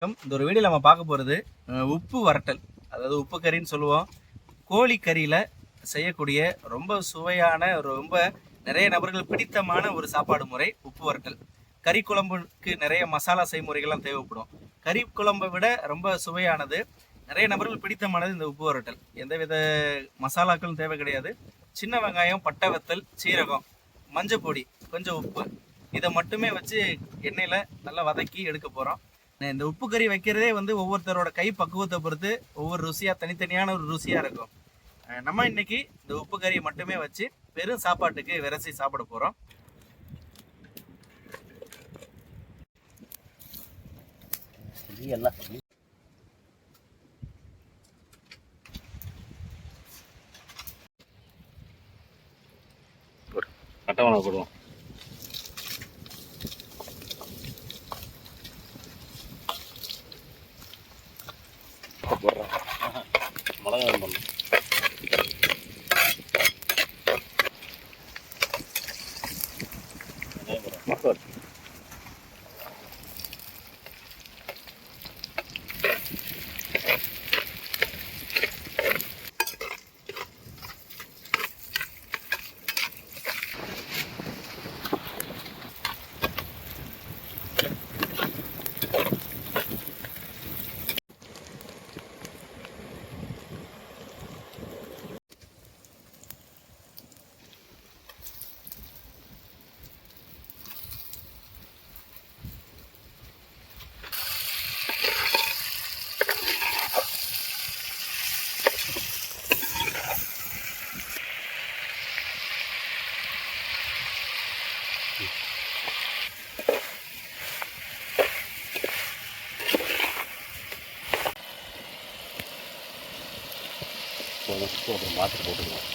வணக்கம். இந்த ஒரு வீடியோ நம்ம பார்க்க போகிறது உப்பு வரட்டல், அதாவது உப்பு கறின்னு சொல்லுவோம். கோழி கறியில் செய்யக்கூடிய ரொம்ப சுவையான, ரொம்ப நிறைய நபர்கள் பிடித்தமான ஒரு சாப்பாடு முறை உப்பு வரட்டல். கறி குழம்புக்கு நிறைய மசாலா செய்முறைகள்லாம் தேவைப்படும். கறி குழம்பை விட ரொம்ப சுவையானது, நிறைய நபர்கள் பிடித்தமானது இந்த உப்பு வரட்டல். எந்தவித மசாலாக்களும் தேவை கிடையாது. சின்ன வெங்காயம், பட்டை வத்தல், சீரகம், மஞ்சள் பொடி, கொஞ்சம் உப்பு, இதை மட்டுமே வச்சு எண்ணெயில் நல்லா வதக்கி எடுக்க போகிறோம். இந்த உப்பு கறி வைக்கிறதே ஒவ்வொருத்தரோட கை பக்குவத்தை பொறுத்து ஒவ்வொரு ருசியாக, தனித்தனியான ஒரு ருசியாக இருக்கும். நம்ம இன்னைக்கு இந்த உப்பு கறியை மட்டுமே வச்சு பெரும் சாப்பாட்டுக்கு விரசி சாப்பிட போகிறோம். கட்டவனை போடுவோம். மிளகா பண்ணும். அப்புறம் மாத்திரை போட்டுக்கலாம்.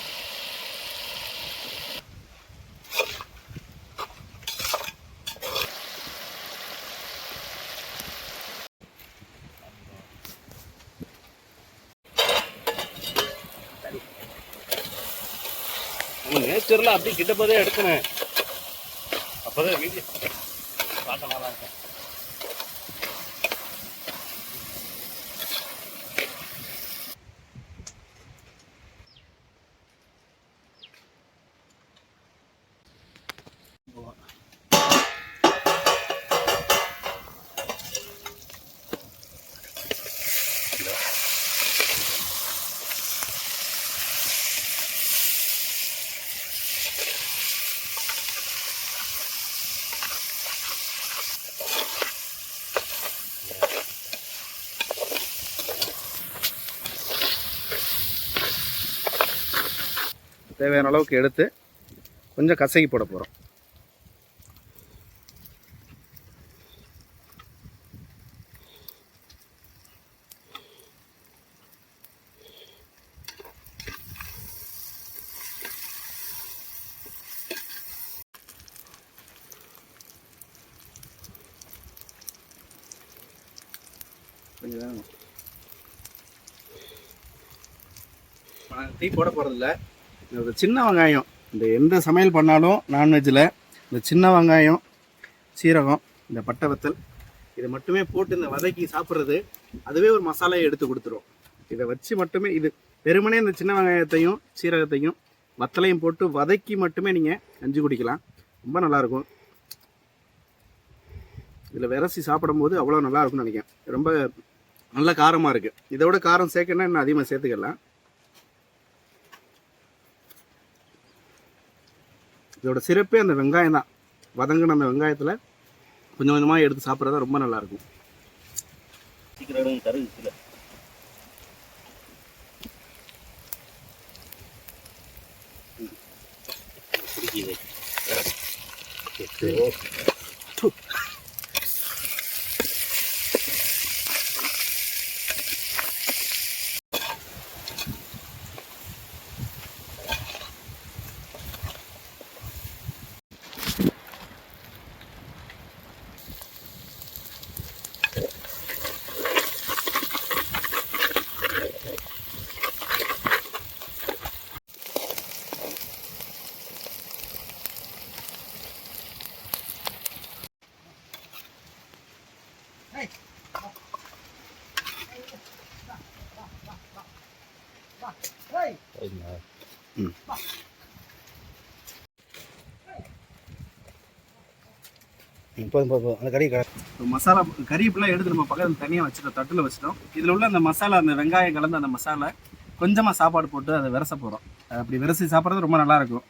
நேச்சரில் அப்படி கிட்ட போதே எடுக்கணும். அப்போதான் வீடியோ பார்க்க நல்லா இருக்கும். தேவையான அளவுக்கு எடுத்து கொஞ்சம் கசக்கி போட போகிறோம். கொஞ்சம் டீ போட போகிறதில்ல. இந்த சின்ன வெங்காயம், இந்த எந்த சமையல் பண்ணாலும் நான்வெஜ்ஜில் இந்த சின்ன வெங்காயம், சீரகம், இந்த பட்டை வத்தல், இதை மட்டுமே போட்டு இந்த வதக்கி சாப்பிட்றது அதுவே ஒரு மசாலையை எடுத்து கொடுத்துரும். இதை வச்சு மட்டுமே, இது வெறுமனே இந்த சின்ன வெங்காயத்தையும் சீரகத்தையும் வத்தலையும் போட்டு வதக்கி மட்டுமே நீங்கள் கஞ்சி குடிக்கலாம். ரொம்ப நல்லாயிருக்கும். இதில் விரசி சாப்பிடும்போது அவ்வளோ நல்லா இருக்கும்னு நினைக்கிறேன். ரொம்ப நல்ல காரமாக இருக்குது. இதோட காரம் சேர்க்கணுன்னா இன்னும் அதிகமாக சேர்த்துக்கலாம். இதோட சிறப்பே அந்த வெங்காயம் தான். வதங்கின அந்த வெங்காயத்தில் கொஞ்சம் கொஞ்சமாக எடுத்து சாப்பிட்றது ரொம்ப நல்லாயிருக்கும். போதும் அந்த கறி மசாலா கறி இப்பெல்லாம் எடுத்து நம்ம பக்கத்தில் தனியாக வச்சுட்டோம், தட்டில் வச்சுட்டோம். இதில் உள்ள அந்த மசாலா, அந்த வெங்காயம் கலந்து அந்த மசாலா கொஞ்சமாக சாப்பாடு போட்டு அதை விரச போகிறோம். அப்படி விரசி சாப்பிட்றது ரொம்ப நல்லாயிருக்கும்.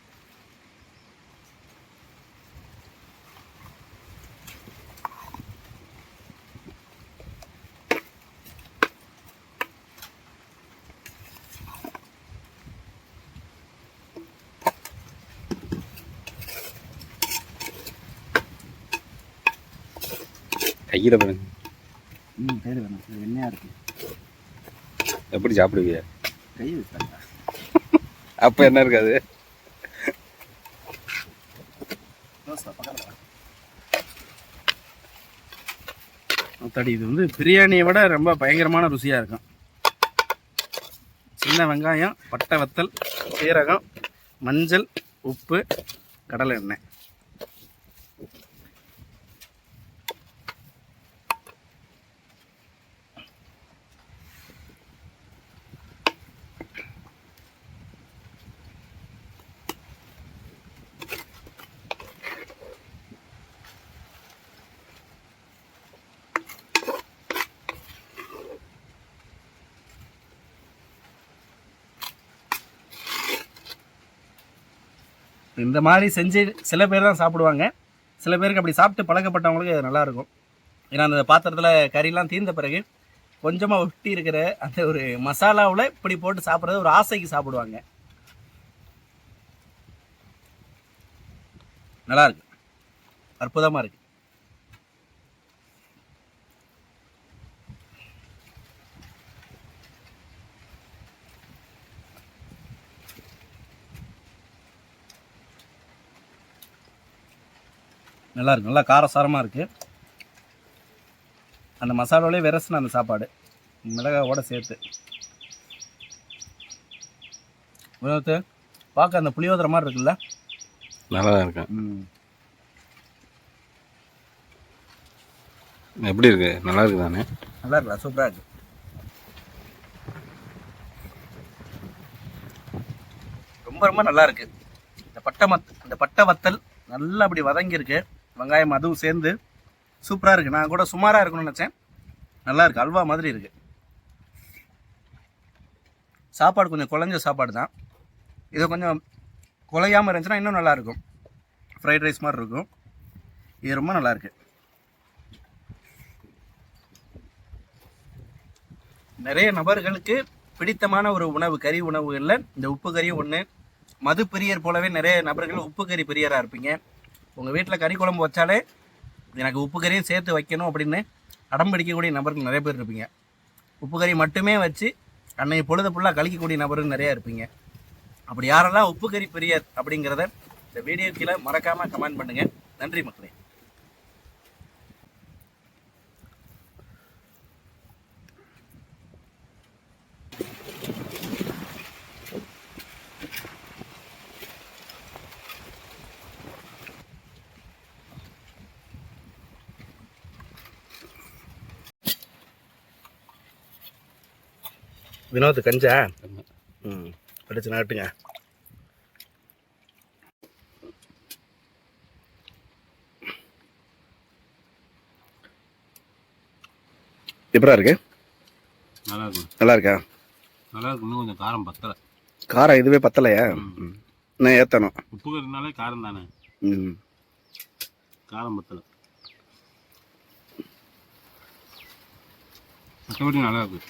கையில் பாருங்க. சரி வேணும், எண்ணெயாக இருக்கு. எப்படி சாப்பிடுவீங்க? கை வச்சாங்க. அப்போ என்ன இருக்காது? தடி இது வந்து பிரியாணியை விட ரொம்ப பயங்கரமான ருசியாக இருக்கும். சின்ன வெங்காயம், பட்டை வத்தல், சீரகம், மஞ்சள், உப்பு, கடலை எண்ணெய். இந்த மாதிரி செஞ்சு சில பேர் தான் சாப்பிடுவாங்க. சில பேருக்கு அப்படி சாப்பிட்டு பழக்கப்பட்டவங்களுக்கு அது நல்லாயிருக்கும். ஏன்னா அந்த பாத்திரத்தில் கறிலாம் தீர்ந்த பிறகு கொஞ்சமாக ஒட்டி இருக்கிற அந்த ஒரு மசாலாவில் இப்படி போட்டு சாப்பிட்றது ஒரு ஆசைக்கு சாப்பிடுவாங்க. நல்லாயிருக்கு, அற்புதமாக இருக்குது. நல்லாயிருக்கு, நல்லா காரசாரமாக இருக்குது. அந்த மசாலாவிலே விரசின அந்த சாப்பாடு மிளகாவோட சேர்த்து உணவு பார்க்க அந்த புளியோதரை மாதிரி இருக்குல்ல, நல்லா தான் இருக்கேன். எப்படி இருக்கு? நல்லா இருக்கு தானே? நல்லா இருக்குல்ல, சூப்பராக இருக்குது. ரொம்ப ரொம்ப நல்லா இருக்குது. இந்த பட்டை வத்தல் நல்லா அப்படி வதங்கியிருக்கு, வெங்காயம் அதுவும் சேர்ந்து சூப்பராக இருக்குது. நான் கூட சுமாராக இருக்குன்னு நினச்சேன், நல்லா இருக்குது, அல்வா மாதிரி இருக்குது. சாப்பாடு கொஞ்சம் குழஞ்ச சாப்பாடு தான், இது கொஞ்சம் குலையாமல் இருந்துச்சுன்னா இன்னும் நல்லாயிருக்கும். ஃப்ரைட் ரைஸ் மாதிரி இருக்கும். இது ரொம்ப நல்லாயிருக்கு. நிறைய நபர்களுக்கு பிடித்தமான ஒரு உணவு, கறி உணவுகளில் இந்த உப்பு கறியும் ஒன்று. மது பிரியர் போலவே நிறைய நபர்கள் உப்பு கறி பிரியராக இருப்பீங்க. உங்கள் வீட்டில் கறி குழம்பு வச்சாலே எனக்கு உப்பு கறியும் சேர்த்து வைக்கணும் அப்படின்னு அடம் பிடிக்கக்கூடிய நபர்கள் நிறைய பேர் இருப்பீங்க. உப்பு கறி மட்டுமே வச்சு அன்னைக்கு பொழுது ஃபுல்லாக கழிக்கக்கூடிய நபர்கள் நிறையா இருப்பீங்க. அப்படி யாரெல்லாம் உப்பு கறி பிரியர் அப்படிங்கிறத இந்த வீடியோ கீழே மறக்காமல் கமெண்ட் பண்ணுங்கள். நன்றி மக்களே. வினோத் கஞ்சா படிச்சு நாட்டுங்க. எப்படா இருக்கு? நல்லா இருக்கு. நல்லா இருக்கா? நல்லா இருக்கு. இன்னும் கொஞ்சம் காரம் பத்தலை. காரம் இதுவே பத்தலையா? நான் ஏற்றணும். உப்பு கறினாலே காரம் தானே. காரம் பத்தலை. மற்றபடி நல்லா இருக்கு.